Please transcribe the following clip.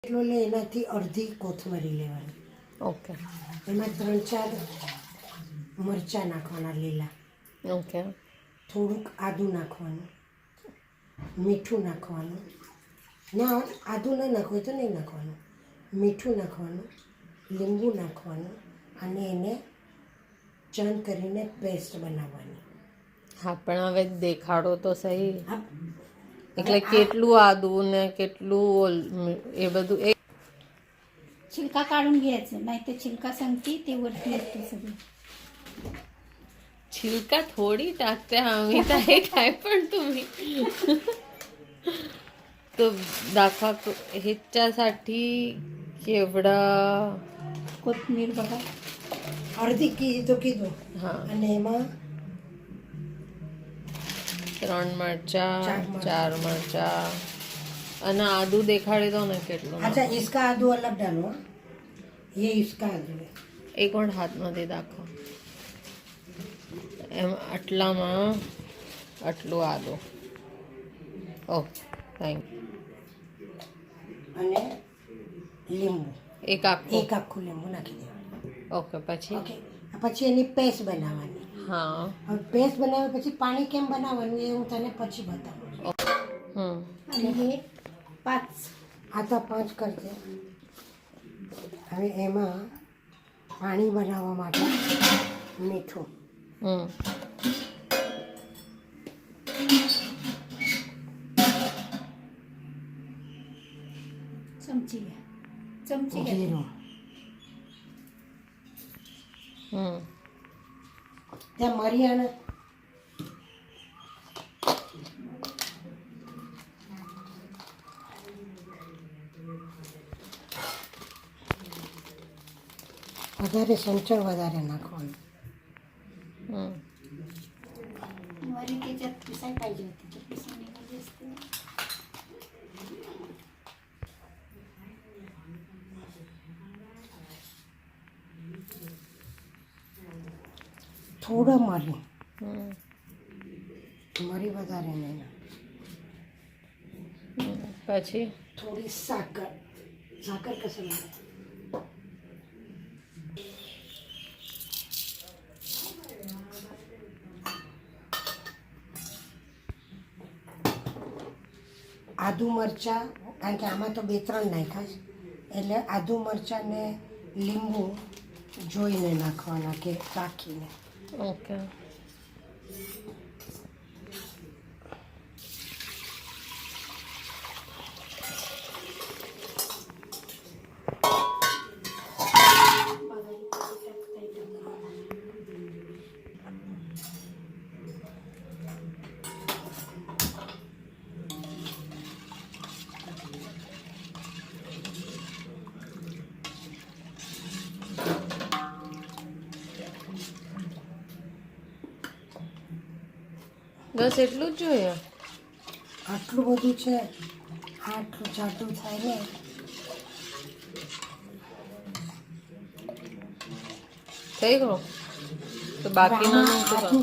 એટલો લે એનાથી અડધી કોથમરી લેવાની. ઓકે એમાં 3-4 મરચાં નાખવાના લીલા. ઓકે થોડુંક આદું નાખવાનું, મીઠું નાખવાનું. ના આદું ન નાખવું તો નહીં નાખવાનું. મીઠું નાખવાનું, લીંબુ નાખવાનું અને એને ચણ કરીને પેસ્ટ બનાવવાની. હા પણ હવે દેખાડો તો સહી. હા એટલે કેટલું આદું ને કેટલું એ બધું એક छिलका काढून घ्यायचं, नाही तर छिलका सांगते ते वरती येते सगळं. छिलका थोडी टाकते आम्ही तर हे काय पण तुम्ही तो दाखवा ह्याच्यासाठी केवढा कोथिंबीर बघा, અડધી તો કીધું. હા અને એમાં 3 મરચા, ચાર મરચાં. 4 મરચા અને આદુ દેખાડી દો ને કેટલું. अच्छा इसका आदू अलग डालो हाँ? ये इसका आदू है. એક વાર હાથમાંથી દાખવો. એમ આટલામાં આટલું આદુ. ઓકે થેન્ક અને લીંબુ એક આખું. એક આખું લીંબુ નાખી દેવાનું. ઓકે પછી ઓકે પછી એની પેસ્ટ બનાવવાની. હા હવે પેસ્ટ બનાવ્યા પછી પાણી કેમ બનાવવાનું એ હું તને પછી બતાવું. आणि हे 5 આ તો 5 કરજે. હવે એમાં પાણી બનાવવા માટે મીઠું, चमची घ्या, चमची घ्या. જીરું. ત્યાં મરિયાના વધારે સંચળ વધારે નાખવાનું. वरी त्याच्यात पिसाय पाहिजे होती, तर पिसायला पाहिजे असते. થોડો મરી, મરી વધારે નહીં. પછી થોડી સાકર, સાકર કશે લાગે. આદુ મરચાં, કારણ કે આમાં તો 2-3 નાખ્યા છે એટલે આદુ મરચાં ને લીંબુ જોઈને નાખવાના કે રાખીને. ઓકે બસ એટલું જ જોઈએ. આટલું બધું છે, આટલું જાડું થાય ને થઈ ગયું તો બાકીના આદુ